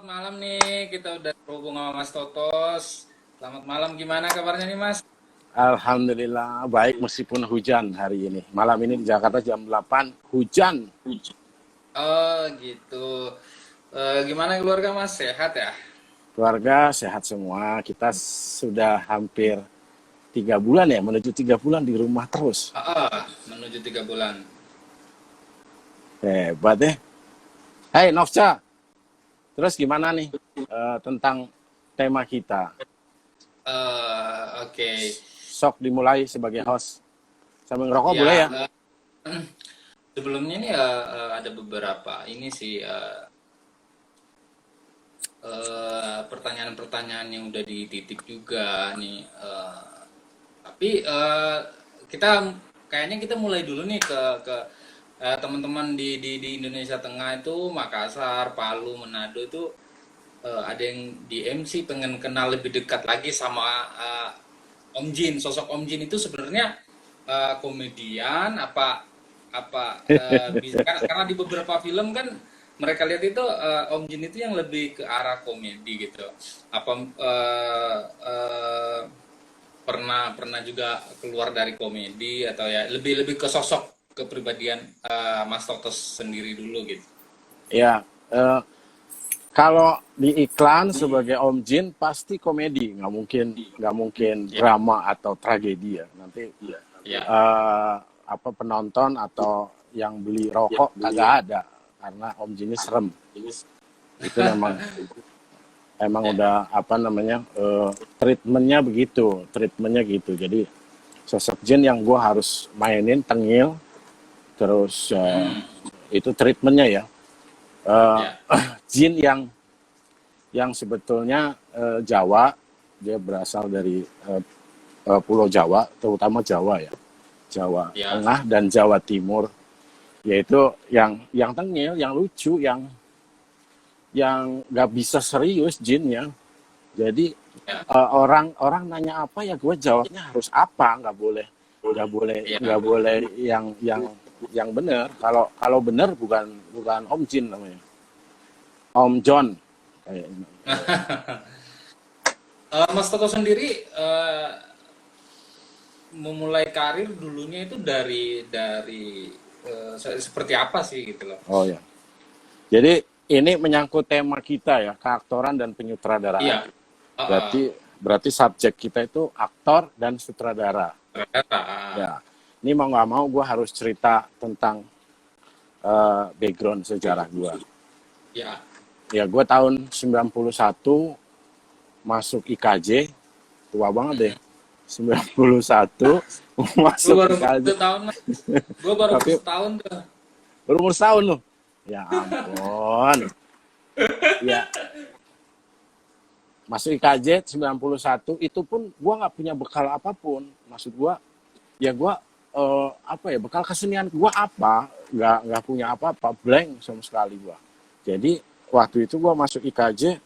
malam nih, kita udah terhubung sama Mas Totos. Selamat malam, gimana kabarnya nih Mas? Alhamdulillah baik meskipun hujan hari ini. Malam ini di Jakarta jam 8 hujan. Oh gitu. Gimana keluarga Mas? Sehat ya? Keluarga sehat semua. Kita sudah hampir 3 bulan ya, menuju 3 bulan di rumah terus. Menuju 3 bulan. Hebat deh. Hai Novcha, terus gimana nih tentang tema kita? Oke. Sok dimulai sebagai host. Sambil ngerokok Ya, boleh ya? sebelumnya nih ada beberapa ini sih pertanyaan-pertanyaan yang udah dititip juga nih. Tapi kita kayaknya kita mulai dulu nih ke teman-teman di Indonesia Tengah itu Makassar, Palu, Manado itu ada yang di MC pengen kenal lebih dekat lagi sama Om Jin. Sosok Om Jin itu sebenarnya komedian bisa karena di beberapa film kan mereka lihat itu Om Jin itu yang lebih ke arah komedi gitu. Apa pernah juga keluar dari komedi atau ya lebih ke sosok kepribadian Mas Totos sendiri dulu gitu. Ya, kalau di iklan sebagai Om Jin pasti komedi, nggak mungkin Ya, drama atau tragedi ya. Nanti ya, apa penonton atau yang beli rokok kagak ada karena Om Jin ini serem. Itu emang ya, udah apa namanya treatmentnya gitu. Jadi sosok Jin yang gue harus mainin tengil terus itu treatmentnya ya. Eh, ya, Jin yang sebetulnya Jawa, dia berasal dari Pulau Jawa, terutama Jawa ya, Jawa ya, Tengah dan Jawa Timur, yaitu yang tengil, yang lucu, yang nggak bisa serius Jinnya. Jadi ya, orang nanya apa ya gue jawabnya harus apa, nggak boleh ya. nggak boleh yang benar. Kalau benar bukan Om Jin namanya, Om John kayaknya. Mas Toto sendiri memulai karir dulunya itu dari seperti apa sih gitu loh. Oh ya. Jadi ini menyangkut tema kita ya, keaktoran dan penyutradaraan. Iya. Heeh. Berarti subjek kita itu aktor dan sutradara. Ternyata. Ya. Ini mau nggak mau gue harus cerita tentang background sejarah gue. Ya. Ya gue tahun 91 masuk IKJ, tua banget deh. 91 Gue masuk baru IKJ. setahun. Gue baru Tapi setahun tuh. baru umur setahun loh. Ya ampun. Ya, masuk IKJ 91 itu pun gue nggak punya bekal apapun. Maksud gue, ya gue apa ya, bekal kesenian gue apa? Nggak punya apa-apa, blank sama sekali gue. Jadi waktu itu gue masuk IKJ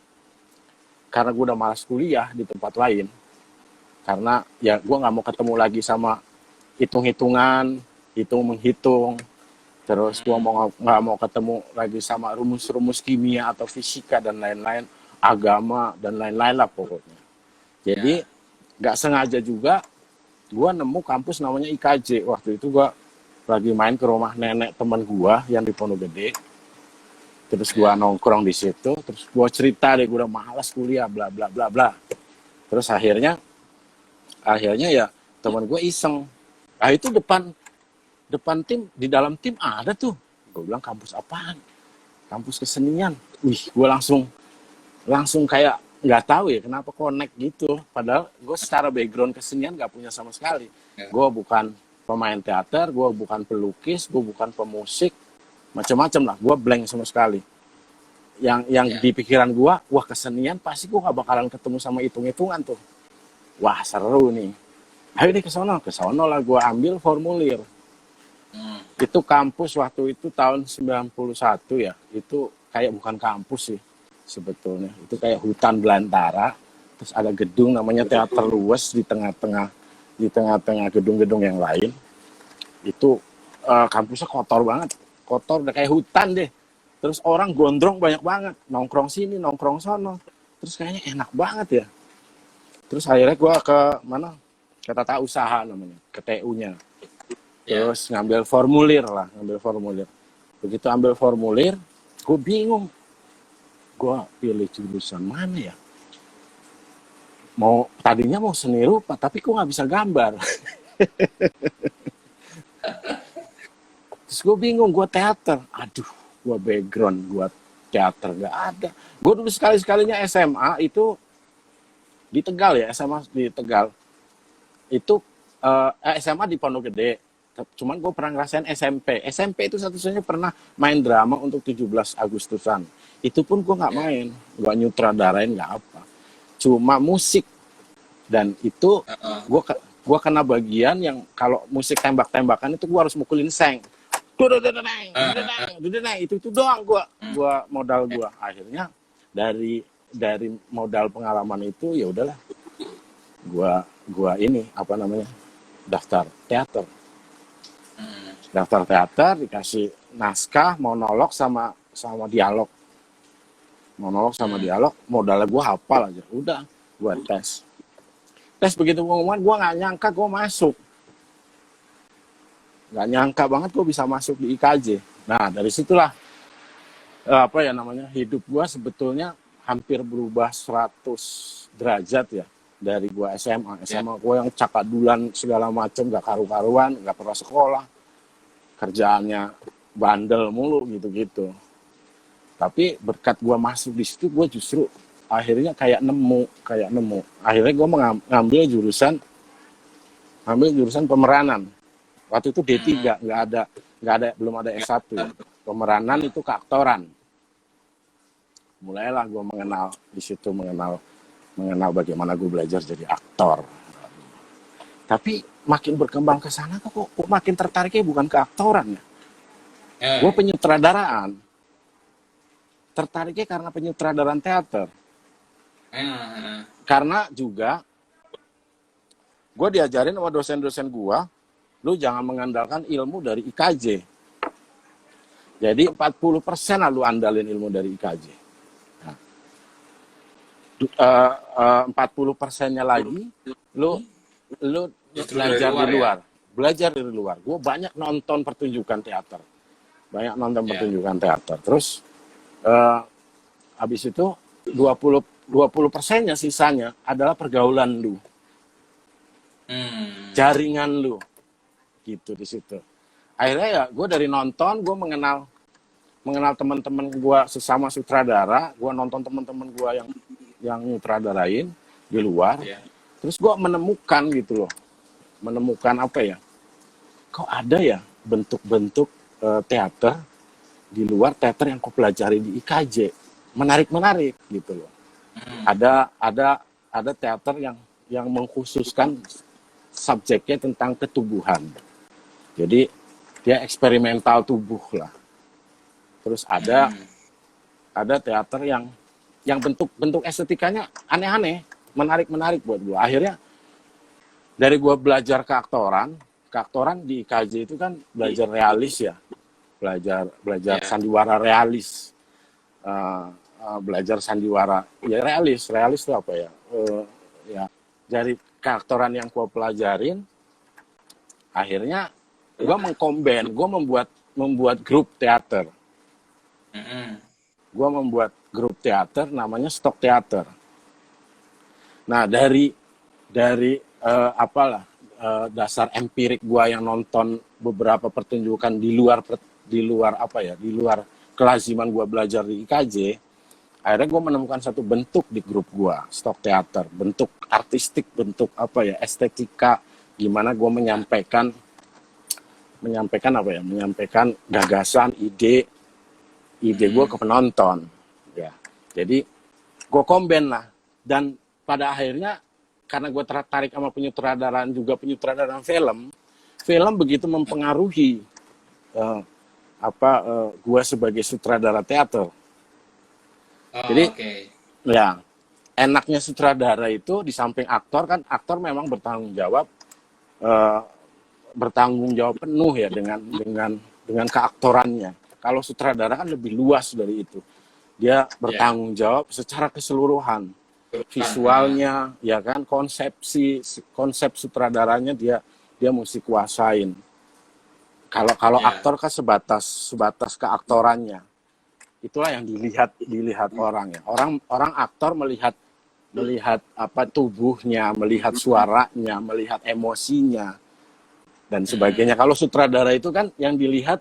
karena gue udah malas kuliah di tempat lain. Karena ya gue nggak mau ketemu lagi sama hitung-hitungan, hitung-menghitung. Terus gue nggak mau ketemu lagi sama rumus-rumus kimia atau fisika dan lain-lain, agama dan lain-lain lah pokoknya. Jadi Ya. nggak sengaja juga gue nemu kampus namanya IKJ. Waktu itu gue lagi main ke rumah nenek teman gue yang di Pondok Gede. Terus gue Ya. nongkrong di situ. Terus gue cerita deh, gue udah malas kuliah, bla bla bla bla. Terus akhirnya ya teman gue iseng. Ah itu depan tim, di dalam tim ada tuh. Gue bilang kampus apaan? Kampus kesenian. Wih, gue langsung kayak nggak tahu ya kenapa connect gitu. Padahal gue secara background kesenian nggak punya sama sekali. Ya. Gue bukan pemain teater, gue bukan pelukis, gue bukan pemusik, macam-macam lah. Gue blank sama sekali. Yang Ya. di pikiran gue, wah kesenian pasti gue nggak bakalan ketemu sama hitung-hitungan tuh. Wah seru nih. Ayo deh ke sono lah gue ambil formulir. Hmm. Itu kampus waktu itu tahun 91 ya. Itu kayak bukan kampus sih sebetulnya. Itu kayak hutan belantara. Terus ada gedung namanya Teater Luwes di tengah-tengah gedung-gedung yang lain. Itu kampusnya kotor banget. Kotor udah kayak hutan deh. Terus orang gondrong banyak banget, nongkrong sini, nongkrong sono. Terus kayaknya enak banget ya. Terus akhirnya gue ke mana? Ke tata usaha namanya, ke TU-nya. Ya. Terus ngambil formulir lah, ngambil formulir. Begitu ambil formulir, gue bingung. Gue pilih jurusan mana ya? Tadinya mau seni rupa, tapi kok nggak bisa gambar. Terus gue bingung, gue teater. Aduh, gue background, gue teater nggak ada. Gue dulu sekali-sekalinya SMA itu di Tegal ya, SMA di Tegal. Itu SMA di Pondok Gede. Cuman gue pernah ngerasain SMP. SMP itu satu-satunya pernah main drama untuk 17 Agustusan. Itu pun gue nggak Ya. main, nggak nyutradarain, nggak apa. Cuma musik. Dan itu Heeh. gue kena bagian yang kalau musik tembak-tembakan itu gue harus mukulin seng. Itu doang gua modal gua. Akhirnya dari modal pengalaman itu ya udahlah gua ini apa namanya daftar teater. Hmm. Daftar teater dikasih naskah monolog sama dialog. Monolog sama Hmm. dialog, modalnya gua hafal aja. Udah, gua tes. Tes begitu pengumuman gua nggak nyangka gua masuk. Nggak nyangka banget gue bisa masuk di IKJ. Nah, dari situlah apa ya namanya hidup gue sebetulnya hampir berubah 100 derajat ya dari gue SMA. Ya. SMA gue yang cakadulan segala macem, gak karu-karuan, gak pernah sekolah, kerjaannya bandel mulu gitu-gitu. Tapi berkat gue masuk di situ, gue justru akhirnya kayak nemu. Akhirnya gue ngambil jurusan pemeranan. Waktu itu D3, belum ada S1. Pemeranan itu keaktoran. Mulailah gue mengenal bagaimana gue belajar jadi aktor. Tapi makin berkembang ke sana kok makin tertariknya bukan keaktoran ya. Gue penyutradaraan. Tertariknya karena penyutradaran teater. Karena juga gue diajarin sama dosen-dosen gue, lu jangan mengandalkan ilmu dari IKJ. Jadi 40% lah lu andalin ilmu dari IKJ. Nah, 40%-nya lagi lu belajar di luar. Ya? Belajar dari luar. Gue banyak nonton pertunjukan teater. Terus habis itu 20%-nya sisanya adalah pergaulan lu. Jaringan lu. Gitu di situ. Akhirnya ya gue dari nonton gue mengenal teman-teman gue sesama sutradara, gue nonton teman-teman gue yang nyutradarain di luar. Yeah. Terus gue menemukan gitu loh. Menemukan apa ya? Kok ada ya bentuk-bentuk teater di luar teater yang kau pelajari di IKJ. Menarik gitu loh. Ada teater yang mengkhususkan subjeknya tentang ketubuhan. Jadi dia eksperimental tubuh lah. Terus ada teater yang bentuk estetikanya aneh-aneh, menarik buat gue. Akhirnya dari gue belajar keaktoran di IKJ itu kan belajar realis ya, belajar sandiwara realis, belajar sandiwara ya realis itu apa ya? Ya dari keaktoran yang gue pelajarin, akhirnya gue gue membuat grup teater. Gue membuat grup teater namanya Stok Teater. Nah dari dasar empirik gue yang nonton beberapa pertunjukan di luar kelaziman gue belajar di IKJ, akhirnya gue menemukan satu bentuk di grup gue, Stok Teater, bentuk artistik, bentuk estetika, gimana gue menyampaikan gagasan, ide gue ke penonton ya. Jadi gue combine lah, dan pada akhirnya karena gue tertarik sama penyutradaraan film begitu mempengaruhi gue sebagai sutradara teater. Jadi ya enaknya sutradara itu di samping aktor memang bertanggung jawab penuh ya dengan keaktorannya. Kalau sutradara kan lebih luas dari itu. Dia bertanggung jawab secara keseluruhan, visualnya, ya kan, konsep sutradaranya dia mesti kuasain. Kalau aktor kan sebatas keaktorannya. Itulah yang dilihat orang ya. Orang aktor melihat apa tubuhnya, melihat suaranya, melihat emosinya dan sebagainya. Kalau sutradara itu kan yang dilihat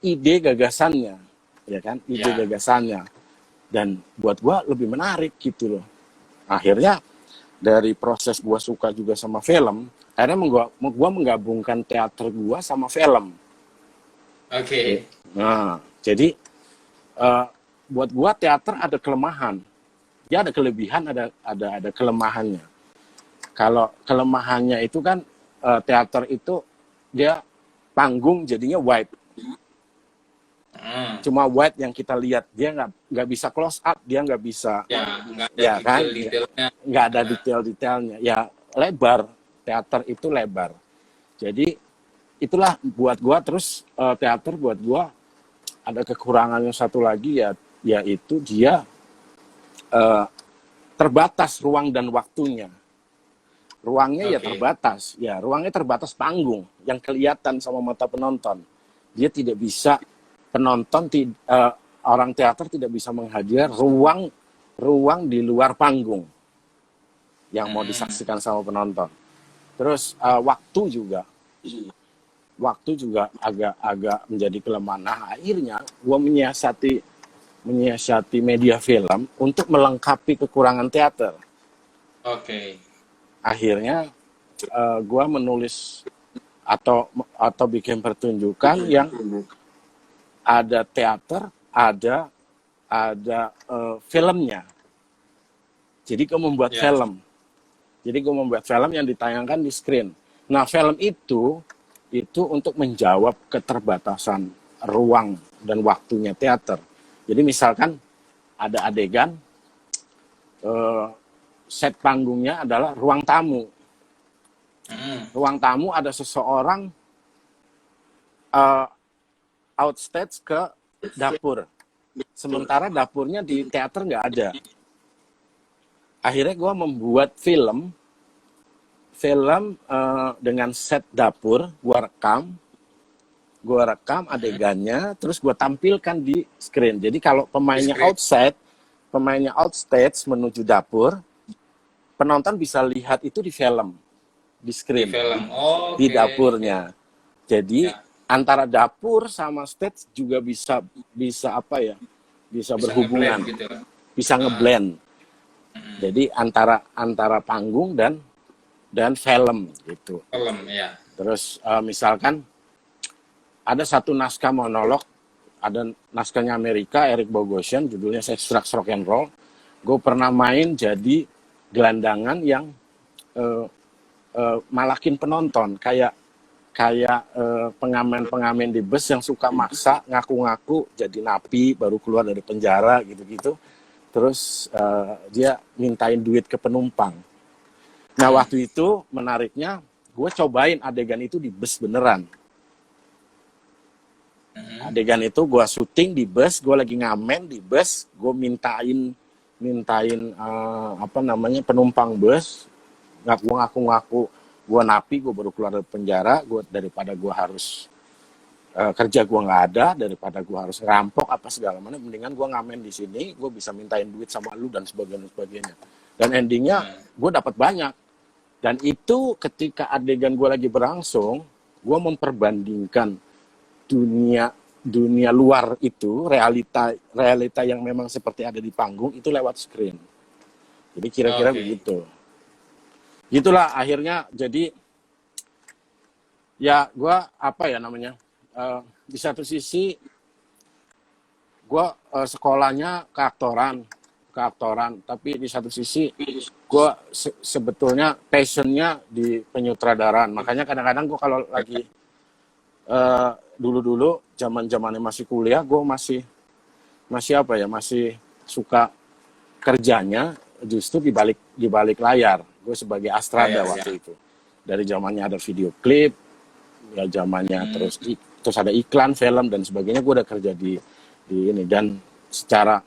ide gagasannya, ya kan, gagasannya. Dan buat gua lebih menarik gitu loh. Akhirnya dari proses gua suka juga sama film, akhirnya gua menggabungkan teater gua sama film. Oke. Nah, jadi buat gua teater ada kelemahan. Dia ada kelebihan, ada kelemahannya. Kalau kelemahannya itu kan teater itu dia panggung jadinya wide. Cuma wide yang kita lihat, dia nggak bisa close up, dia nggak bisa, nggak ada detail-detailnya. Ya lebar, teater itu lebar. Jadi itulah buat gua. Terus teater buat gua ada kekurangannya satu lagi, yaitu dia terbatas ruang dan waktunya. Ruangnya terbatas, ruangnya terbatas panggung yang kelihatan sama mata penonton. Dia tidak bisa, penonton orang teater tidak bisa menghadir ruang di luar panggung yang mau disaksikan sama penonton. Terus waktu juga agak menjadi kelemahan. Nah, akhirnya gue menyiasati media film untuk melengkapi kekurangan teater. Oke. Akhirnya gue menulis atau bikin pertunjukan yang ada teater, ada filmnya. Jadi gue membuat film. Jadi gue membuat film yang ditayangkan di screen. Nah, film itu untuk menjawab keterbatasan ruang dan waktunya teater. Jadi misalkan ada adegan, set panggungnya adalah ruang tamu. Ruang tamu ada seseorang outstage ke dapur. Sementara dapurnya di teater nggak ada. Akhirnya gue membuat film dengan set dapur, gue rekam adegannya, terus gue tampilkan di screen. Jadi kalau pemainnya outstage menuju dapur, penonton bisa lihat itu di film, di screen, di dapurnya. Jadi antara dapur sama stage juga bisa berhubungan, gitu. bisa ngeblend. Jadi antara panggung dan film gitu. Film, ya. Terus misalkan ada satu naskah monolog, ada naskahnya Amerika, Eric Bogosian, judulnya Sex, Drugs, Rock and Roll. Gue pernah main jadi gelandangan yang malakin penonton, kayak pengamen di bus yang suka maksa ngaku-ngaku jadi napi baru keluar dari penjara gitu-gitu. Terus dia mintain duit ke penumpang. Nah, waktu itu menariknya gue cobain adegan itu di bus beneran. Adegan itu gue syuting di bus, gue lagi ngamen di bus, gue mintain penumpang bus, ngaku-ngaku gue napi, gue baru keluar dari penjara, daripada gue harus kerja gue nggak ada, daripada gue harus ngerampok apa segala macam, mendingan gue ngamen di sini, gue bisa mintain duit sama lu dan sebagainya. Dan endingnya gue dapat banyak. Dan itu ketika adegan gue lagi berlangsung, gue memperbandingkan dunia luar itu, realita yang memang seperti ada di panggung itu lewat screen. Jadi kira-kira begitu. Gitulah akhirnya. Jadi ya gue di satu sisi gue sekolahnya keaktoran, tapi di satu sisi gue sebetulnya passionnya di penyutradaraan. Makanya kadang-kadang gue kalau lagi dulu zaman-zamannya masih kuliah, gue masih suka kerjanya justru di balik layar. Gue sebagai astrada waktu itu. Dari zamannya ada video klip, ya zamannya terus terus ada iklan, film dan sebagainya. Gue udah kerja di ini, dan secara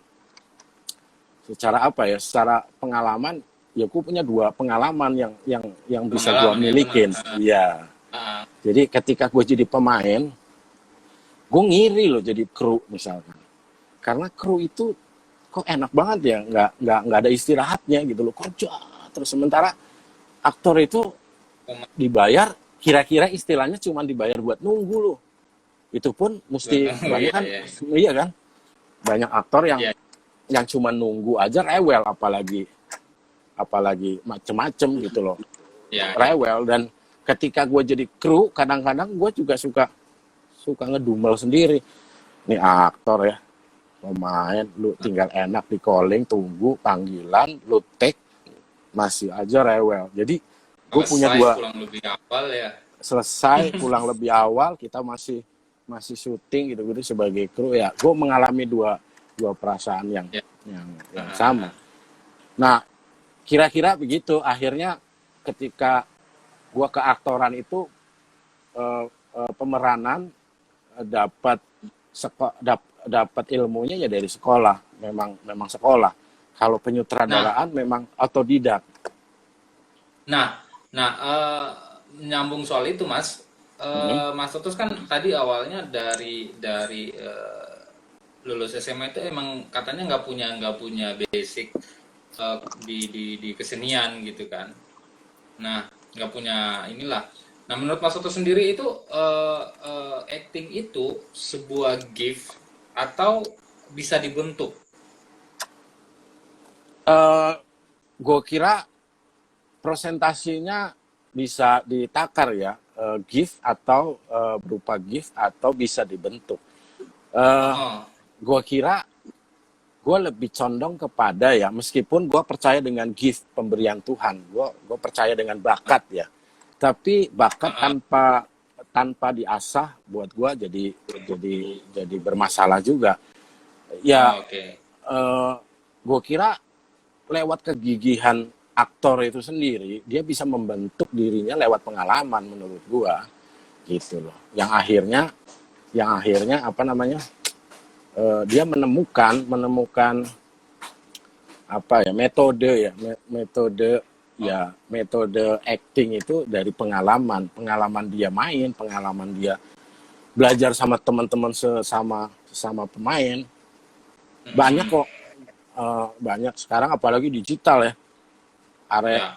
apa ya, secara pengalaman ya gue punya 2 pengalaman yang bisa gue Pengalaman ya milikin. benar. Iya. Ah, Jadi ketika gue jadi pemain, gue ngiri loh jadi kru misalkan. Karena kru itu kok enak banget ya, nggak ada istirahatnya gitu loh, kerja terus. Sementara aktor itu pemain. dibayar, kira-kira istilahnya cuma dibayar buat nunggu loh. Itu pun mesti banyak kan, Iya, iya. iya kan? Banyak aktor Iya, yang cuma nunggu aja rewel, apalagi macem-macem gitu loh, iya, iya. rewel. Dan ketika gue jadi kru, kadang-kadang gue juga suka ngedumel sendiri. Nih aktor ya, pemain, lu tinggal enak di calling, tunggu panggilan, lu take, masih aja rewel. Jadi gue punya Selesai 2, pulang lebih awal ya. selesai pulang lebih awal, kita masih syuting gitu sebagai kru ya. Gue mengalami dua perasaan yang Ya. sama. Nah, kira-kira begitu. Akhirnya ketika gue ke aktoran itu, pemeranan, dapat dapat ilmunya ya dari sekolah. Memang sekolah. Kalau Nah, penyutradaraan memang otodidak. nah, nyambung soal itu, Mas. Mhm. Mas Tutus kan tadi awalnya dari lulus SMA itu emang katanya nggak punya basic di kesenian gitu kan. Nah, nggak punya inilah. Nah, menurut Mas Tutus sendiri itu acting itu sebuah gift atau bisa dibentuk? Eh, gue kira presentasinya bisa ditakar ya, gift atau berupa gift atau bisa dibentuk. Oh, Eh, oh. gue kira gue lebih condong kepada ya, meskipun gue percaya dengan gift pemberian Tuhan, gue percaya dengan bakat ya, tapi bakat Ah, ah. tanpa diasah buat gue jadi bermasalah juga ya. Oh, oke. Gue kira lewat kegigihan aktor itu sendiri, dia bisa membentuk dirinya lewat pengalaman menurut gua gitu loh. Yang akhirnya apa namanya? Dia menemukan apa ya, Oh, metode acting itu dari pengalaman dia main, pengalaman dia belajar sama teman-teman, sesama pemain. Banyak mm-mm. kok, banyak sekarang apalagi digital ya. Ya,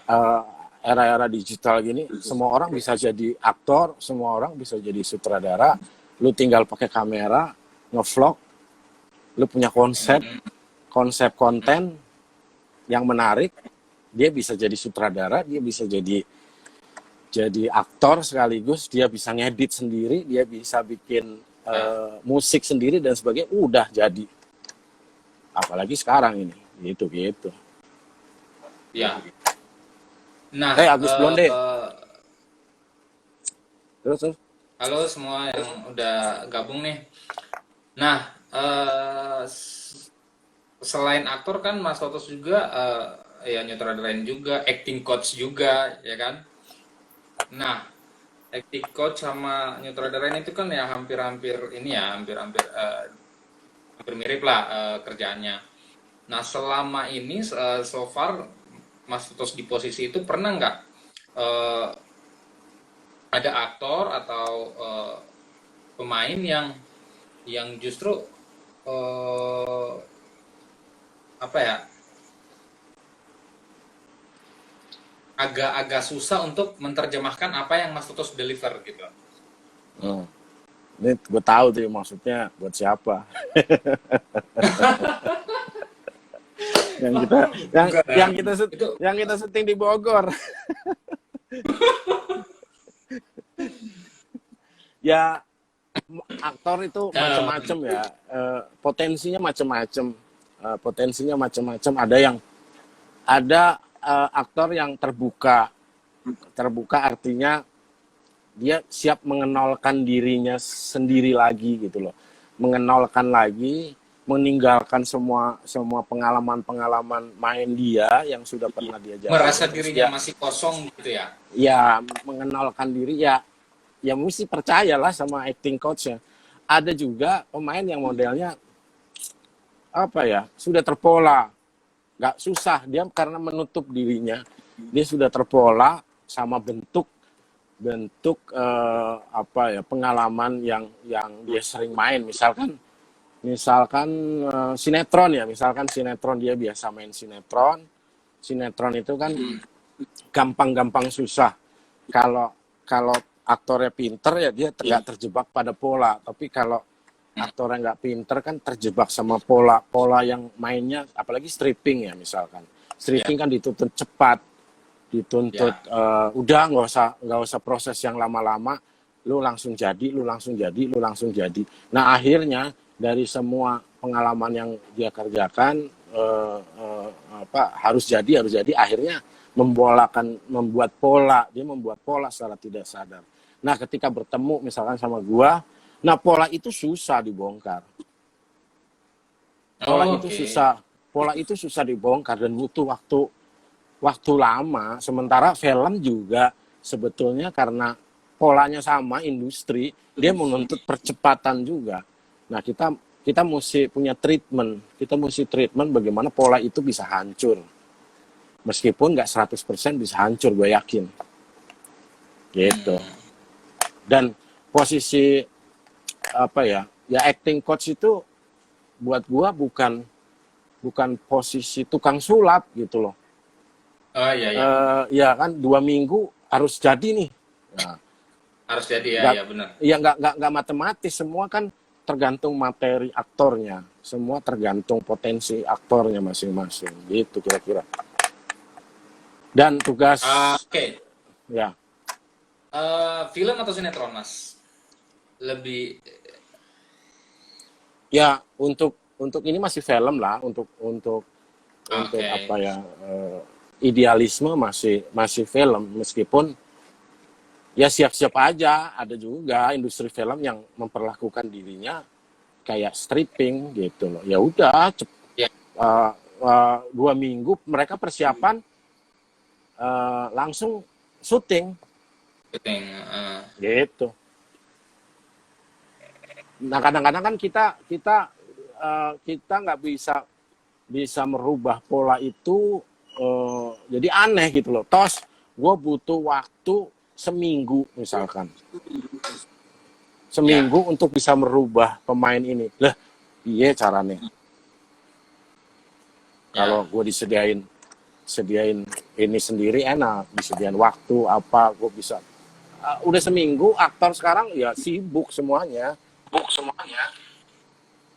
Era-era digital gini, semua orang bisa jadi aktor, semua orang bisa jadi sutradara. Lu tinggal pakai kamera, ngevlog, lu punya konsep mm-mm. konten yang menarik, dia bisa jadi sutradara, dia bisa jadi aktor sekaligus, dia bisa ngedit sendiri, dia bisa bikin Ya, musik sendiri dan sebagainya, udah jadi. Apalagi sekarang ini, gitu. ya. Nah, Agus Blonde, terus. halo semua yang udah gabung nih. Nah, selain aktor kan Mas Totos juga ya nyutradarain juga, acting coach juga, ya kan? Nah, acting coach sama nyutradarain itu kan ya hampir-hampir ini ya, hampir-hampir hampir mirip lah kerjaannya. Nah, selama ini so far Mas Totos di posisi itu pernah nggak eh, ada aktor atau pemain yang justru eh, apa ya, agak-agak susah untuk menerjemahkan apa yang Mas Tutus deliver gitu. Hmm. Ini gue tahu tuh maksudnya buat siapa. yang kita yang Enggak, yang kita itu yang kita syuting di Bogor. Ya, aktor itu macam-macam ya. Potensinya macam-macam. Ada aktor yang terbuka. Terbuka artinya dia siap mengenalkan dirinya sendiri lagi gitu loh. Mengenalkan lagi, meninggalkan semua pengalaman main dia yang sudah pernah dia merasa jalani. Terus dia dirinya masih kosong gitu ya. ya mengenalkan diri ya, ya mesti percayalah sama acting coachnya. Ada juga pemain yang modelnya apa ya, sudah terpola, nggak susah dia karena menutup dirinya, dia sudah terpola sama bentuk bentuk apa ya, pengalaman yang dia sering main, misalkan misalkan sinetron ya, misalkan sinetron, dia biasa main sinetron. Sinetron itu kan gampang-gampang susah. Kalau kalau aktornya pinter ya dia nggak terjebak pada pola. Tapi kalau aktornya nggak pinter kan terjebak sama pola-pola yang mainnya, apalagi stripping ya misalkan. Ya, Stripping kan dituntut cepat, dituntut ya. udah nggak usah proses yang lama-lama, lu langsung jadi, lu langsung jadi, lu langsung jadi. Nah akhirnya dari semua pengalaman yang dia kerjakan harus jadi akhirnya membuat pola, dia membuat pola secara tidak sadar. Nah ketika bertemu misalkan sama gua, nah pola itu susah dibongkar, pola Oh, itu oke. susah pola itu susah dibongkar dan butuh waktu lama. Sementara film juga sebetulnya karena polanya sama industri, dia menuntut percepatan juga. Nah, kita kita mesti punya treatment. Kita mesti treatment bagaimana pola itu bisa hancur. Meskipun nggak 100% bisa hancur, gue yakin. Gitu. Hmm. Dan posisi apa ya? Ya acting coach itu buat gue bukan bukan posisi tukang sulap gitu loh. Oh iya ya. Ya kan 2 minggu harus jadi nih. Nah, Harus jadi ya, nggak ya benar. ya nggak matematis, semua kan tergantung materi aktornya, semua tergantung potensi aktornya masing-masing gitu kira-kira. Dan tugas Oke. ya Film atau sinetron, Mas? Lebih. untuk ini masih film lah, untuk apa Oke. ya, idealisme masih masih film, meskipun ya siap-siap aja ada juga industri film yang memperlakukan dirinya kayak stripping gitu loh. Ya udah, Ya, 2 minggu mereka persiapan, langsung syuting syuting. gitu. Nah kadang-kadang kan kita kita kita nggak bisa bisa merubah pola itu, jadi aneh gitu loh. Tos, gue butuh waktu seminggu misalkan, Ya, seminggu untuk bisa merubah pemain ini. Lah, iya caranya. Kalau ya. gue sediain ini sendiri enak, disediain waktu apa, gue bisa. Udah seminggu, aktor sekarang ya sibuk semuanya.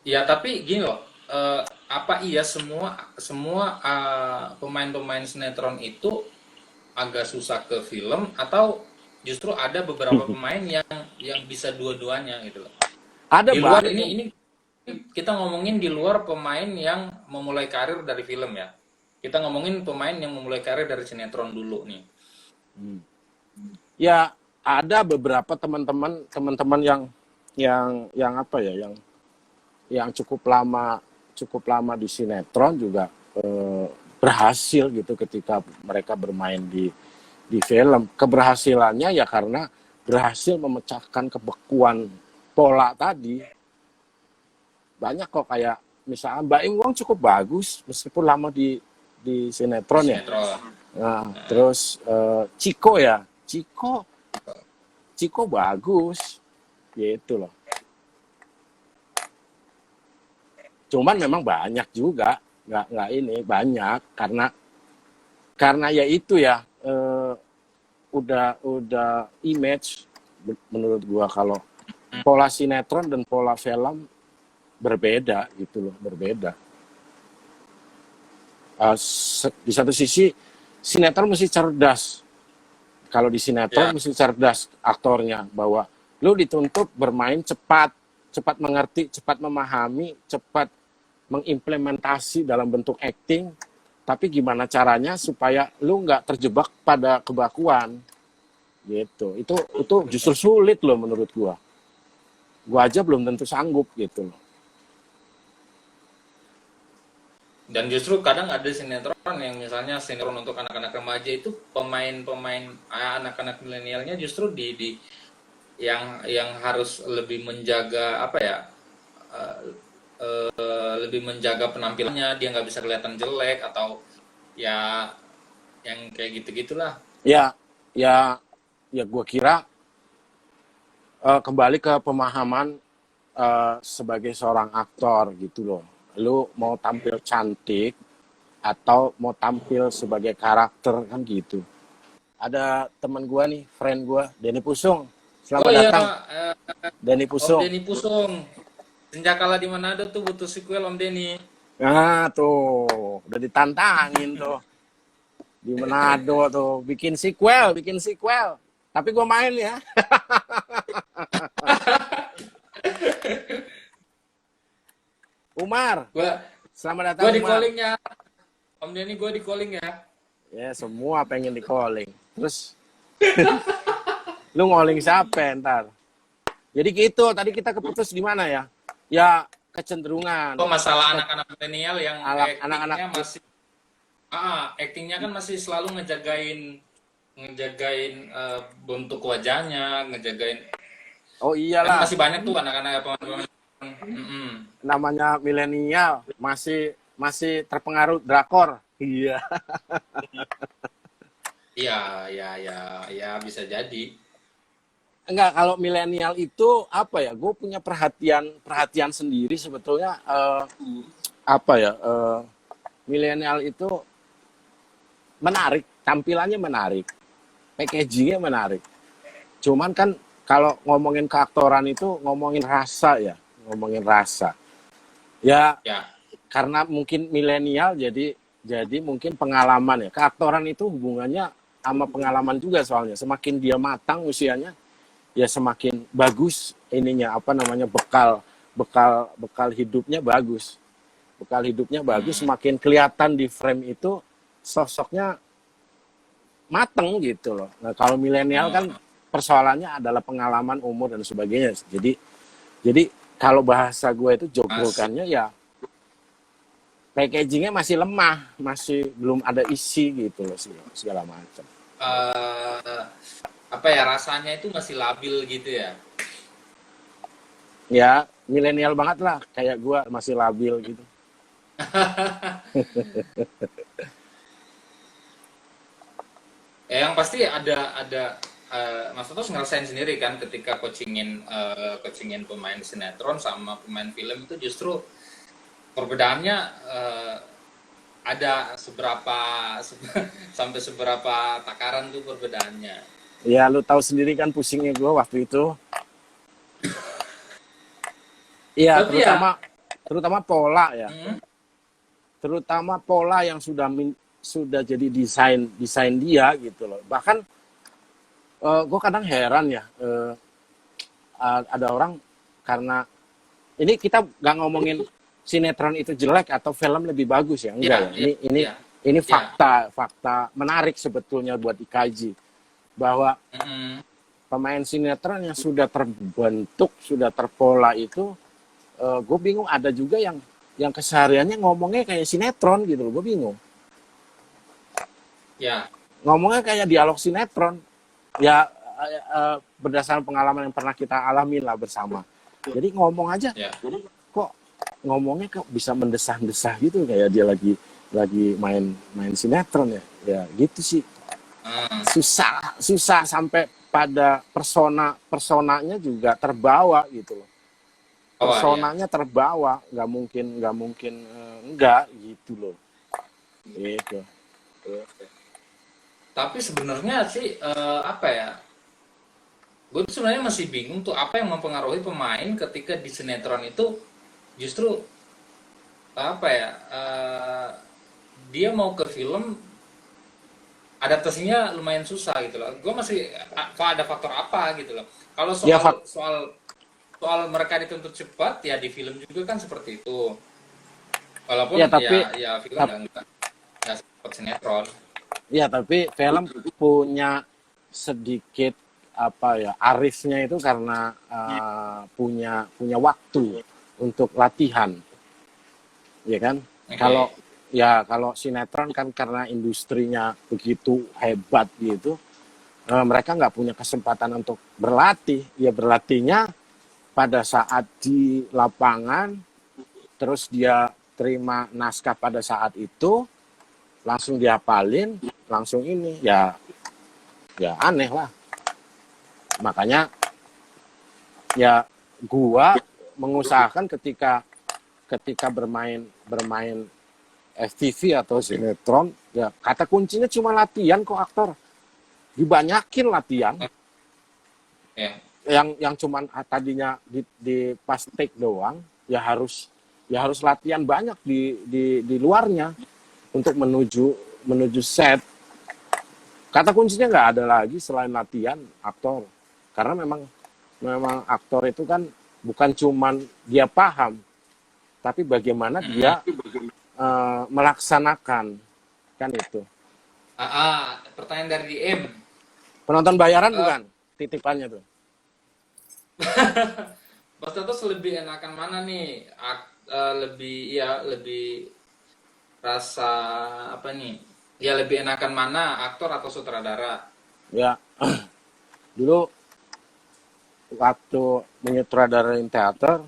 Ya, tapi gini loh. Apa iya semua semua pemain-pemain sinetron itu agak susah ke film, atau justru ada beberapa pemain yang bisa dua-duanya gitu loh. Ada Di luar banyak. ini kita ngomongin di luar pemain yang memulai karir dari film ya. Kita ngomongin pemain yang memulai karir dari sinetron dulu nih. Ya ada beberapa teman-teman yang apa ya, yang cukup lama di sinetron juga, berhasil gitu ketika mereka bermain di film. Keberhasilannya ya karena berhasil memecahkan kebekuan pola tadi. Banyak kok, kayak misalnya Mbak Im Wong cukup bagus meskipun lama di Di sinetron ya. sinetron. Nah, terus Ciko ya, Ciko bagus gitu loh. Cuman memang banyak juga, nggak ini banyak, karena ya itu ya, udah image menurut gua. Kalau pola sinetron dan pola film berbeda gitu loh, berbeda. Di satu sisi sinetron mesti cerdas. Kalau di Ya, sinetron mesti cerdas aktornya, bahwa lu dituntut bermain cepat, cepat mengerti, cepat memahami, cepat mengimplementasi dalam bentuk acting. Tapi gimana caranya supaya lu nggak terjebak pada kebakuan gitu. Itu justru sulit loh menurut gua. Gua aja belum tentu sanggup gitu loh. dan justru kadang ada sinetron yang misalnya sinetron untuk anak-anak remaja itu pemain-pemain anak-anak milenialnya justru yang harus lebih menjaga apa ya, eh, lebih menjaga penampilannya, dia nggak bisa kelihatan jelek atau ya yang kayak gitu-gitulah. Ya, ya, ya gue kira kembali ke pemahaman sebagai seorang aktor gitu loh. Lu mau tampil cantik atau mau tampil sebagai karakter kan gitu. Ada teman gue nih, friend gue, Denny Pusung. Oh Selamat iya, datang, Denny Om Pusung. Denny Pusung. Senjakala di Manado tuh butuh sequel Om Denny. Nah tuh, udah ditantangin tuh. Di Manado tuh, bikin sequel, bikin sequel. Tapi gue main ya. Umar, Gua selamat gua datang di Umar. calling ya. Om Denny gua di calling ya. Ya semua pengen di calling. Terus lu ngoling siapa ntar? Jadi gitu, tadi kita keputus di mana ya? Ya kecenderungan. Oh, masalah anak-anak milenial yang Anak-anak, actingnya masih actingnya kan masih selalu ngejagain ngejagain bentuk wajahnya, ngejagain oh kan iyalah, masih banyak tuh anak-anak pemain. Mm-mm. namanya milenial masih masih terpengaruh drakor. Iya. Iya, ya, ya, ya bisa jadi. Enggak, kalau milenial itu apa ya? Gue punya perhatian perhatian sendiri sebetulnya apa ya? Milenial itu menarik, tampilannya menarik, packagingnya menarik. Cuman kan kalau ngomongin keaktoran itu ngomongin rasa ya, ngomongin rasa. Ya Ya, karena mungkin milenial jadi mungkin pengalaman ya. Keaktoran itu hubungannya sama pengalaman juga soalnya. Semakin dia matang usianya, ya semakin bagus ininya apa namanya bekal bekal bekal hidupnya bagus. Bekal hidupnya bagus, mm, semakin kelihatan di frame itu sosoknya mateng gitu loh. Nah, kalau milenial kan mm, persoalannya adalah pengalaman umur dan sebagainya. Jadi kalau bahasa gue itu masih joglokannya ya packagingnya masih lemah, masih belum ada isi gitu loh segala macam. eh, apa ya rasanya itu masih labil gitu ya. Ya milenial banget lah, kayak gue masih labil gitu. Yang pasti ada Mas Toto ngerasain sendiri kan ketika coachingin pemain sinetron sama pemain film itu justru perbedaannya ada sampai seberapa takaran tuh perbedaannya. Ya lu tahu sendiri kan pusingnya gue waktu itu. Iya Tapi ya, terutama pola ya, hmm, terutama pola yang sudah jadi desain dia gitu loh. Bahkan gue kadang heran ya, ada orang karena ini kita nggak ngomongin sinetron itu jelek atau film lebih bagus ya, ya, enggak ya. ya, ya, Ini ya, fakta menarik sebetulnya buat dikaji bahwa mm, pemain sinetron yang sudah terbentuk, sudah terpola itu, gue bingung ada juga yang kesehariannya ngomongnya kayak sinetron gitu loh, gue bingung. ya, Ngomongnya kayak dialog sinetron. Ya berdasarkan pengalaman yang pernah kita alami lah bersama. Jadi ngomong aja ya. kok ngomongnya kok bisa mendesah-desah gitu kayak dia lagi main sinetron ya. Ya gitu sih. Hmm. Susah sampai pada personanya juga terbawa gitu loh. Oh ya. Personanya terbawa, nggak mungkin enggak gitu loh. Gitu. Tapi sebenarnya sih apa ya? Gue tuh sebenarnya masih bingung tuh apa yang mempengaruhi pemain ketika di sinetron itu justru apa ya? Dia mau ke film adaptasinya lumayan susah gitu loh. Gue masih ada faktor apa gitu loh. Kalau Ya soal soal soal mereka dituntut cepat ya di film juga kan seperti itu. ya Walaupun tapi ya film tap- nggak seperti sinetron. ya tapi film punya sedikit apa ya arifnya itu karena punya waktu untuk latihan, ya kan? Kalau Oke. ya kalau sinetron kan karena industrinya begitu hebat gitu, mereka nggak punya kesempatan untuk berlatih. Ya berlatihnya pada saat di lapangan, terus dia terima naskah pada saat itu, langsung dihafalin, langsung ini, ya aneh lah. Makanya ya gua mengusahakan ketika bermain FTV atau sinetron, ya kata kuncinya cuma latihan kok aktor. Dibanyakin latihan. Ya. Yang cuman tadinya di pas take doang, ya harus latihan banyak di luarnya untuk menuju set. Kata kuncinya nggak ada lagi selain latihan aktor. Karena memang aktor itu kan bukan cuman dia paham, tapi bagaimana dia melaksanakan, kan itu. Pertanyaan dari DM. Penonton bayaran bukan titipannya tuh. Mas Tatos lebih enakan mana nih? Lebih rasa apa nih? Ya lebih enakan mana, aktor atau sutradara? Ya, dulu waktu menyutradarain teater,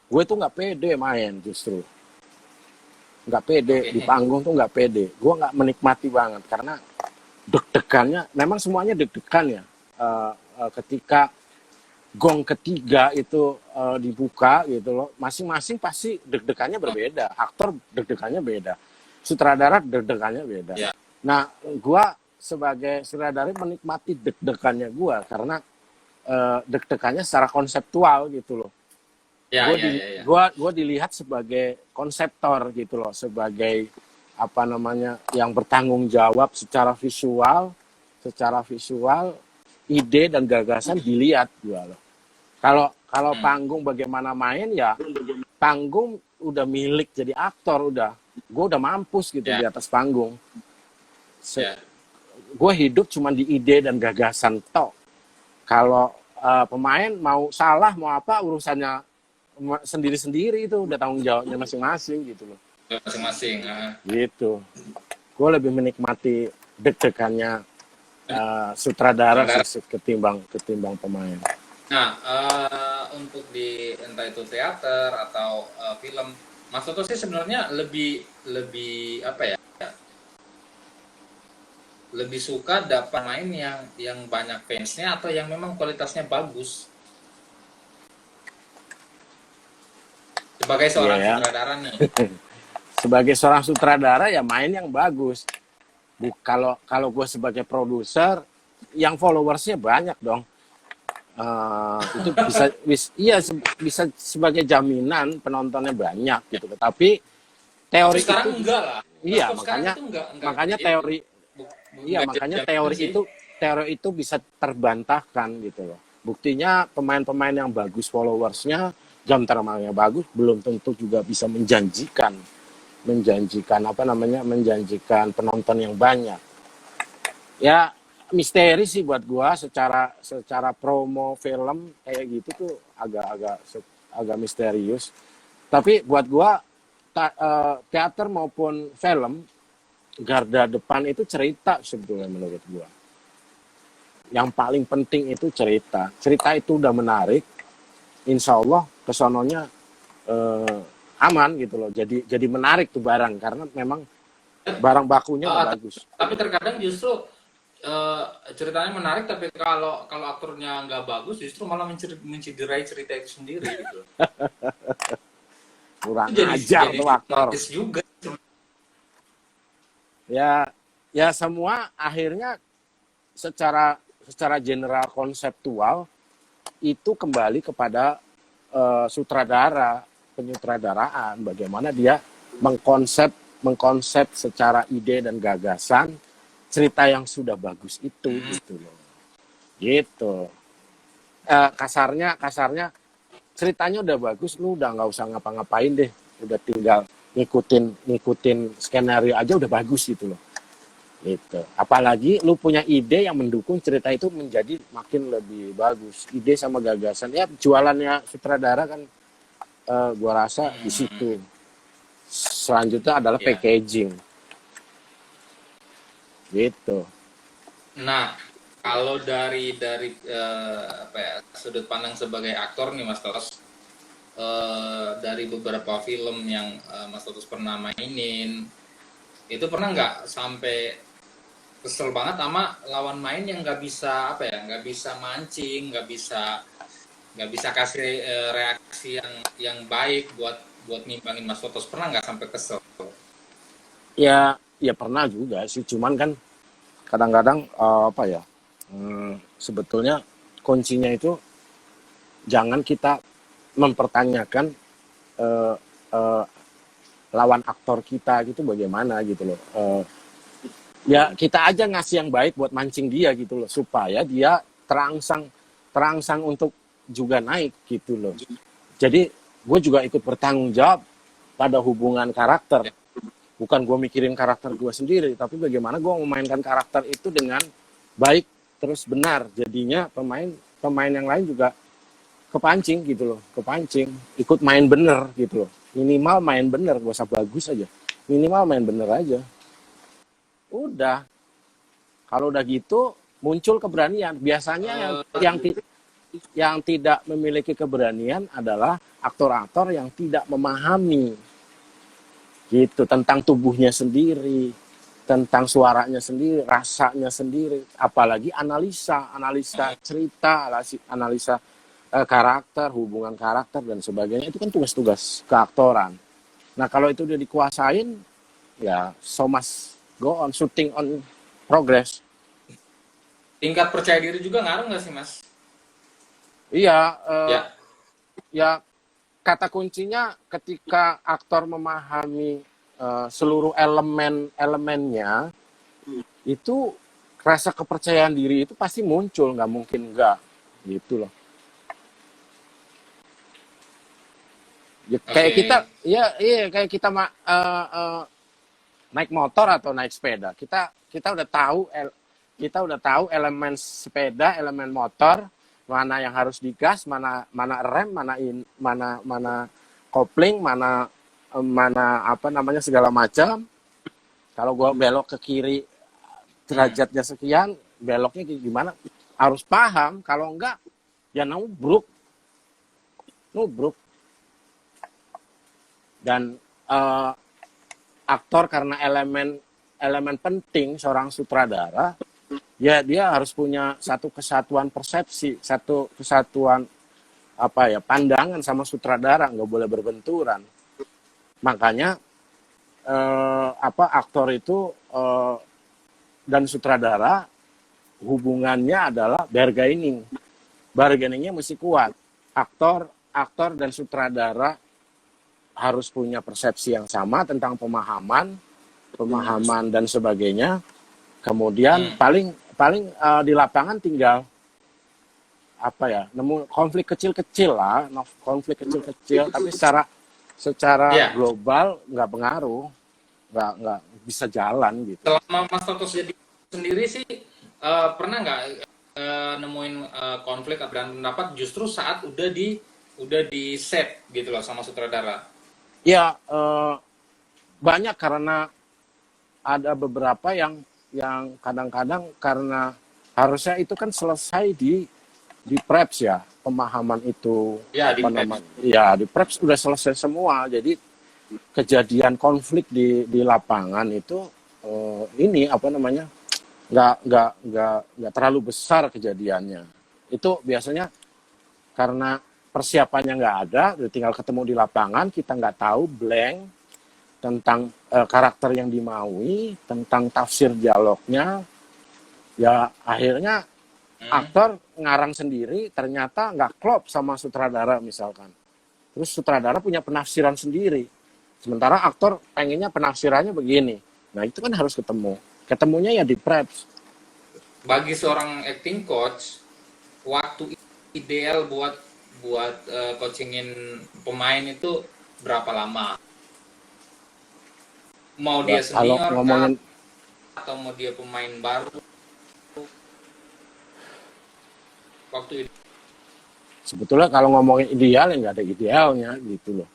gue tuh nggak pede main justru. Nggak pede, Oke. di panggung tuh nggak pede. Gue nggak menikmati banget, karena deg-degannya, memang semuanya deg-degan ya. Ketika gong ketiga itu dibuka gitu loh, masing-masing pasti deg-degannya berbeda. Aktor deg-degannya beda, sutradara deg-degannya beda. Ya. Nah, gua sebagai sutradara menikmati deg-degannya gua karena deg-degannya secara konseptual gitu loh. Ya, ya, ya, ya. Gua dilihat sebagai konseptor gitu loh, sebagai apa namanya, yang bertanggung jawab secara visual, ide dan gagasan dilihat gua loh. Kalau panggung bagaimana main, ya panggung udah milik jadi aktor, udah gue udah mampus gitu Ya. di atas panggung. Ya. Gue hidup cuma di ide dan gagasan tok. Kalau pemain mau salah mau apa, urusannya sendiri-sendiri, itu udah tanggung jawabnya masing-masing gitu loh. Masing-masing. Gitu. Gue lebih menikmati deg-degannya sutradara sih ketimbang pemain. Nah, untuk di entah itu teater atau film, Mas Toto sih sebenarnya lebih apa ya? Lebih suka dapat main yang banyak fansnya atau yang memang kualitasnya bagus? Sebagai seorang Iya ya. sutradara nih. Sebagai seorang sutradara ya main yang bagus. Kalau gue sebagai produser, yang followersnya banyak dong. Itu bisa sebagai jaminan penontonnya banyak gitu. Tapi teori Sekarang itu enggak lah. iya, Sekarang itu makanya teori teori itu bisa terbantahkan gitu loh. Buktinya pemain-pemain yang bagus followersnya, jam terbangnya bagus, belum tentu juga bisa menjanjikan penonton yang banyak. Ya misteri sih buat gua, secara promo film kayak gitu tuh agak misterius. Tapi buat gua teater maupun film, garda depan itu cerita sebetulnya menurut gua. Yang paling penting itu cerita. Cerita itu udah menarik, insya Allah kesononya aman gitu loh. Jadi menarik tuh barang, karena memang barang bakunya udah bagus. Tapi terkadang justru ceritanya menarik, tapi kalau aktornya nggak bagus, justru malah menciderai cerita itu sendiri gitu. Kurang Itu ajar tuh aktor. Juga. Ya semua akhirnya secara general konseptual itu kembali kepada sutradara, penyutradaraan, bagaimana dia mengkonsep secara ide dan gagasan cerita yang sudah bagus itu gitu loh. Gitu. Kasarnya ceritanya udah bagus, lu udah nggak usah ngapa-ngapain deh, udah tinggal ngikutin skenario aja udah bagus gitu loh. Gitu. Apalagi lu punya ide yang mendukung cerita itu menjadi makin lebih bagus. Ide sama gagasan, ya jualannya sutradara kan gua rasa di situ. Selanjutnya adalah packaging. Gitu. Nah, Kalau dari apa ya, sudut pandang sebagai aktor nih Mas Totos, dari beberapa film yang Mas Totos pernah mainin, itu pernah nggak sampai kesel banget sama lawan main yang nggak bisa apa ya, nggak bisa mancing, nggak bisa kasih reaksi yang baik buat nimbangin Mas Totos, pernah nggak sampai kesel? Ya, ya pernah juga sih. Cuman kan kadang-kadang apa ya? Sebetulnya kuncinya itu jangan kita mempertanyakan eh, eh, lawan aktor kita gitu bagaimana gitu loh. Ya kita aja ngasih yang baik buat mancing dia gitu loh supaya dia terangsang terangsang untuk juga naik gitu loh. Jadi gue juga ikut bertanggung jawab pada hubungan karakter. Bukan gue mikirin karakter gue sendiri, tapi bagaimana gue memainkan karakter itu dengan baik terus benar. Jadinya pemain yang lain juga kepancing gitu loh, kepancing ikut main bener gitu loh. Minimal main bener, gak usah bagus aja. Minimal main bener aja. Udah, kalau udah gitu muncul keberanian. Biasanya yang yang tidak memiliki keberanian adalah aktor-aktor yang tidak memahami gitu tentang tubuhnya sendiri, tentang suaranya sendiri, rasanya sendiri, apalagi analisa cerita, analisa karakter, hubungan karakter dan sebagainya, itu kan tugas-tugas keaktoran. Nah kalau itu udah dikuasain, ya so must go on, shooting on progress. Tingkat percaya diri juga ngaruh nggak sih Mas? Iya, Ya. ya kata kuncinya ketika aktor memahami seluruh elemen-elemennya, itu rasa kepercayaan diri itu pasti muncul, nggak mungkin enggak gitu loh. Ya, kayak kita, Oke. ya iya kayak kita naik motor atau naik sepeda, kita udah tahu kita udah tahu elemen sepeda, elemen motor, mana yang harus digas, mana rem, mana kopling, mana apa namanya segala macam. Kalau gua belok ke kiri Hmm. derajatnya sekian, beloknya gimana? Harus paham. Kalau enggak, ya nubruk, nubruk. Dan eh, aktor karena elemen elemen penting seorang sutradara, ya dia harus punya satu kesatuan persepsi, satu kesatuan apa ya pandangan sama sutradara, nggak boleh berbenturan. Makanya apa aktor itu dan sutradara hubungannya adalah bargaining. Bargainingnya mesti kuat. Aktor dan sutradara harus punya persepsi yang sama tentang pemahaman dan sebagainya. Kemudian Hmm. paling paling di lapangan tinggal apa ya, nemu konflik kecil-kecil lah, konflik kecil-kecil, tapi secara Ya. global nggak pengaruh, nggak bisa jalan gitu. Selama Mas Totos jadi sendiri sih, pernah nggak nemuin konflik berantem pendapat justru saat udah di set gitu loh sama sutradara? Ya banyak karena ada beberapa yang kadang-kadang karena harusnya itu kan selesai di preps ya pemahaman itu Ya di apa set. namanya ya di preps udah selesai semua, jadi kejadian konflik di lapangan itu ini apa namanya nggak terlalu besar kejadiannya. Itu biasanya karena persiapannya nggak ada, udah tinggal ketemu di lapangan, kita nggak tahu, blank tentang karakter yang dimaui, tentang tafsir dialognya, ya akhirnya Hmm. aktor ngarang sendiri, ternyata nggak klop sama sutradara misalkan. Terus sutradara punya penafsiran sendiri, sementara aktor pengennya penafsirannya begini. Nah itu kan harus ketemu. Ketemunya ya di preps. Bagi seorang acting coach, waktu ideal buat buat coachingin pemain itu berapa lama? Mau Ya, dia kalau senior kah ngomongin atau mau dia pemain baru? Waktu itu. sebetulnya kalau ngomongin ideal ya nggak ada idealnya gitu loh.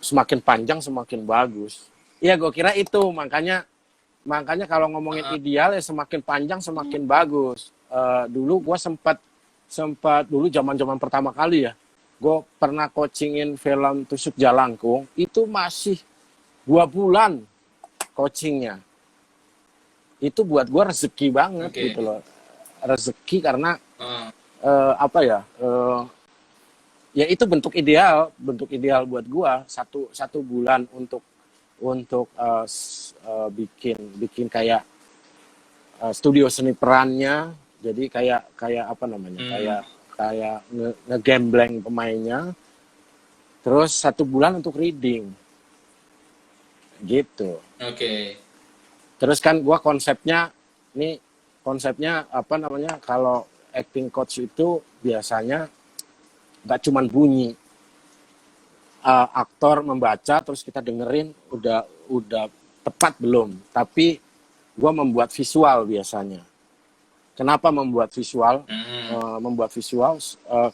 Semakin panjang semakin bagus. Iya gue kira itu makanya makanya kalau ngomongin Heeh. ideal ya semakin panjang semakin bagus. Dulu gue sempat dulu zaman pertama kali ya, gue pernah coachingin film Tusuk Jalangkung, itu masih 2 bulan coachingnya. Itu buat gue rezeki banget Oke. gitu loh, rezeki karena Heeh. apa ya, ya itu bentuk ideal buat gue, satu bulan untuk bikin bikin kayak studio seni perannya, jadi kayak apa namanya, Hmm. kayak ngegembleng pemainnya, terus 1 bulan untuk reading gitu. Oke. Terus kan gua konsepnya apa namanya, kalau acting coach itu biasanya nggak cuman bunyi, aktor membaca terus kita dengerin udah tepat belum, tapi gua membuat visual biasanya. Kenapa membuat visual? Hmm. Membuat visual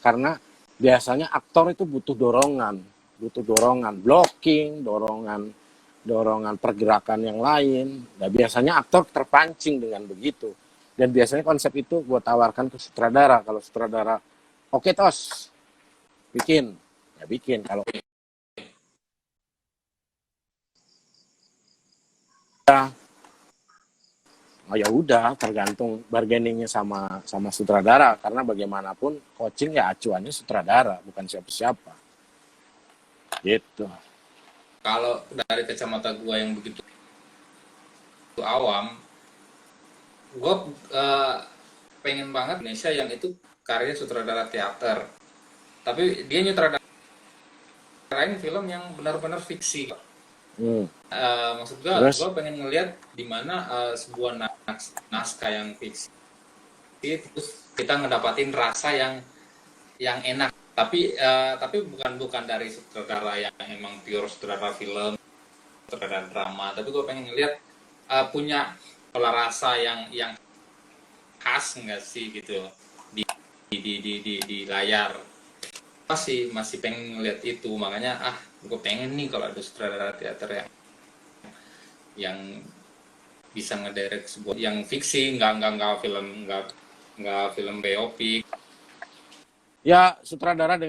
karena biasanya aktor itu butuh dorongan, blocking, dorongan pergerakan yang lain. Nah, biasanya aktor terpancing dengan begitu. Dan biasanya konsep itu gue tawarkan ke sutradara. Kalau sutradara, oke tos, bikin, ya bikin. Kalau udah, oh ya udah, tergantung bargainingnya sama sutradara. Karena bagaimanapun coaching ya acuannya sutradara, bukan siapa-siapa. Gitu. Kalau dari kacamata gua yang begitu awam, gua pengen banget Indonesia yang itu karya sutradara teater. Tapi dia nyutradarain film yang benar-benar fiksi. Hmm. Maksud gua Terus, pengen ngelihat di mana sebuah naskah yang fiksi terus kita ngedapatin rasa yang enak. Tapi bukan dari sutradara yang emang pure sutradara film, sutradara drama. Tapi gue pengen ngelihat punya pola rasa yang khas nggak sih gitu di di layar. Masih pengen ngelihat itu, makanya gue pengen nih kalau ada sutradara teater yang bisa ngedirect sebuah yang fiksi, nggak film biopic. ya sutradara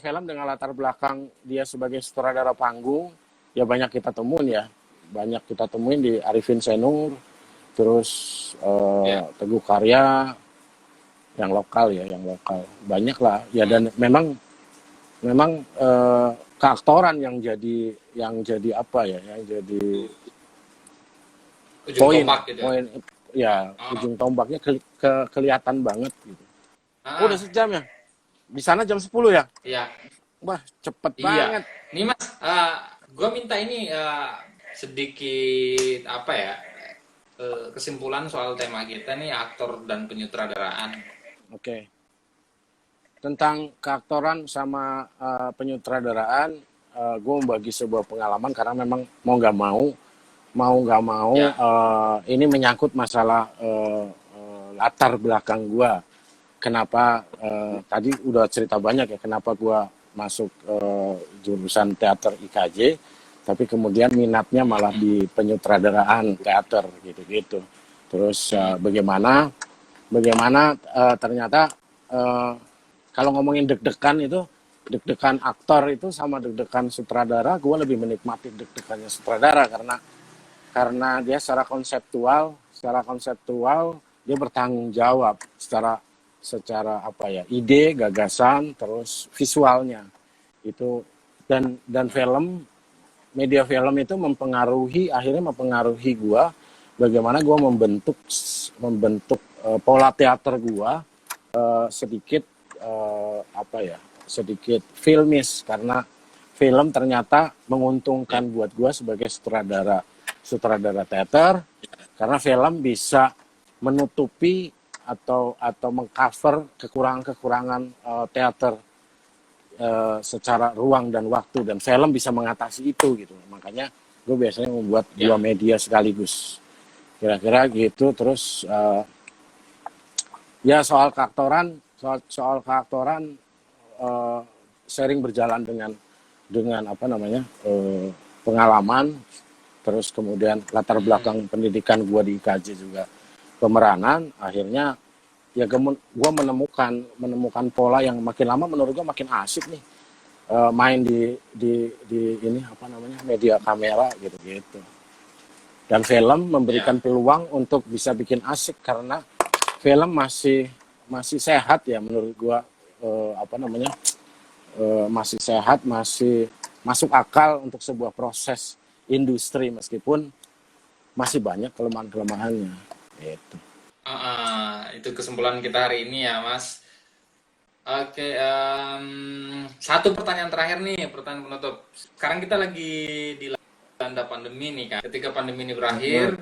film dengan latar belakang dia sebagai sutradara panggung, ya banyak kita temuin ya. Banyak kita temuin di Arifin Senur, terus Ya. Teguh Karya, yang lokal ya, yang lokal. Banyak lah. Ya dan memang keaktoran yang jadi apa ya, yang jadi Ujung poin tombak gitu. poin ya, Oh, ujung tombaknya kelihatan banget gitu. Oh, udah ah, sejam ya? Di sana jam 10 ya? iya, Wah, cepet iya. banget. Nih Mas, gue minta ini sedikit apa ya kesimpulan soal tema kita nih aktor dan penyutradaraan. Oke. Tentang keaktoran sama penyutradaraan, gue membagi sebuah pengalaman karena memang mau nggak mau Ya, ini menyangkut masalah latar belakang gue. Kenapa tadi udah cerita banyak ya, kenapa gue masuk jurusan teater IKJ, tapi kemudian minatnya malah di penyutradaraan teater gitu-gitu. Terus bagaimana ternyata eh, kalau ngomongin deg-degan itu, deg-degan aktor itu sama deg-degan sutradara, gue lebih menikmati deg-degannya sutradara karena dia secara konseptual dia bertanggung jawab secara apa ya, ide, gagasan, terus visualnya itu. Dan media film itu akhirnya mempengaruhi gua, bagaimana gua membentuk pola teater gua sedikit apa ya, sedikit filmis, karena film ternyata ya, menguntungkan buat gua sebagai sutradara teater, karena film bisa menutupi atau mengcover kekurangan-kekurangan teater secara ruang dan waktu, dan film bisa mengatasi itu gitu. Makanya gue biasanya membuat dua ya. media sekaligus, kira-kira gitu. Terus ya soal keaktoran eh, sering berjalan dengan apa namanya, pengalaman. terus kemudian latar belakang pendidikan gue di IKJ juga pemeranan, akhirnya ya gue menemukan pola yang makin lama menurut gue makin asik nih. Main di ini apa namanya, media kamera gitu-gitu. Dan film memberikan Ya. peluang untuk bisa bikin asik karena film masih sehat ya menurut gua, apa namanya, masih sehat, masih masuk akal untuk sebuah proses industri meskipun masih banyak kelemahan-kelemahannya gitu. Itu kesimpulan kita hari ini ya, Mas. Oke, satu pertanyaan terakhir nih, pertanyaan penutup. Sekarang kita lagi dilanda pandemi nih kan. Ketika pandemi ini berakhir,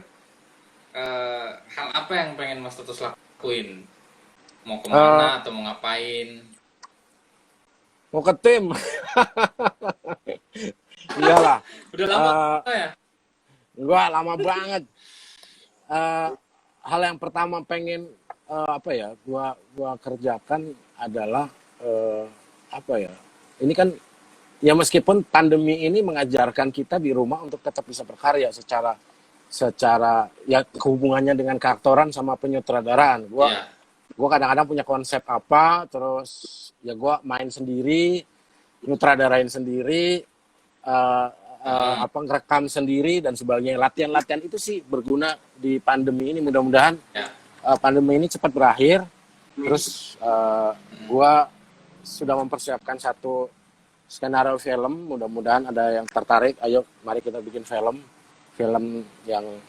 Hmm. hal apa yang pengen Mas Tutus lakuin? Mau Eh, kemana atau mau ngapain? mau ke tim. Iyalah. Udah lama Eh, ya? gua lama banget. Eh, hal yang pertama pengen, apa ya, gua kerjakan adalah, apa ya, ini kan ya meskipun pandemi ini mengajarkan kita di rumah untuk tetap bisa berkarya secara secara ya hubungannya dengan keaktoran sama penyutradaraan. Ya. Gua kadang-kadang punya konsep apa, terus ya gua main sendiri, nyutradarain sendiri, eh, Heeh. apa ngerekam sendiri dan sebagainya. Latihan-latihan itu sih berguna di pandemi ini. Mudah-mudahan Ya. pandemi ini cepat berakhir. Terus gua sudah mempersiapkan satu skenario film. Mudah-mudahan ada yang tertarik. Ayo, mari kita bikin film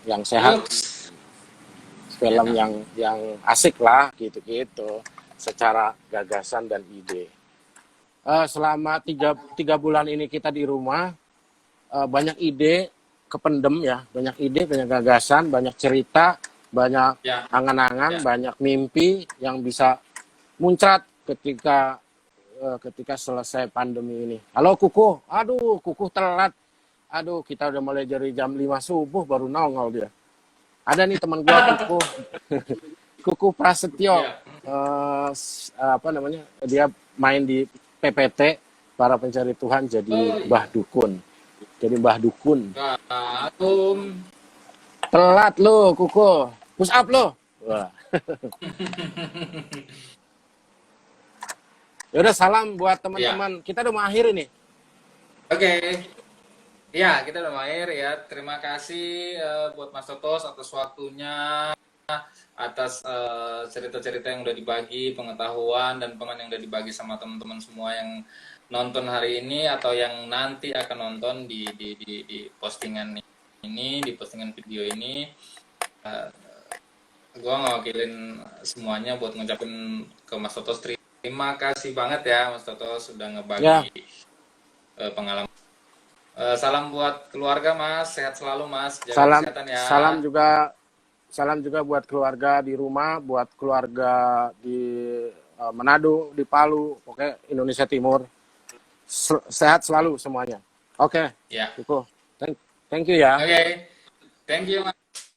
yang sehat, Yuk. film Ya. yang asik lah, gitu-gitu. Secara gagasan dan ide. Selama tiga bulan ini kita di rumah, banyak ide kependem ya, banyak ide, banyak gagasan, banyak cerita, banyak Ya. angan-angan, Ya. banyak mimpi yang bisa muncrat ketika selesai pandemi ini. Halo Kukuh, aduh Kukuh telat, aduh kita udah mulai dari jam 5 subuh baru nongol dia. Ada nih teman gua Kukuh, Kukuh Prasetyo, Ya. apa namanya, dia main di PPT para pencari Tuhan jadi Oh, iya. Mbah Dukun. Jadi Mbah Dukun. Atum. Telat lo, Kuko. Push up lo. Wah. Ya udah, salam buat Ya. teman-teman. Kita udah mau akhir ini. Oke. Ya, kita udah akhir ya. Terima kasih buat Mas Totos atas waktunya, atas cerita-cerita yang udah dibagi, pengetahuan dan pengalaman yang udah dibagi sama teman-teman semua yang nonton hari ini atau yang nanti akan nonton di postingan ini, di postingan video ini. Gua ngewakilin semuanya buat ngucapin ke Mas Totos terima kasih banget ya Mas Totos sudah Ya, ngebagi pengalaman. Salam buat keluarga Mas, sehat selalu Mas, jaga salam kesehatan ya. salam juga buat keluarga di rumah, buat keluarga di Manado, di Palu, oke, Indonesia Timur. Sehat selalu semuanya. Oke, Ya. Kuko. Thank you ya. Oke. Thank you Mas.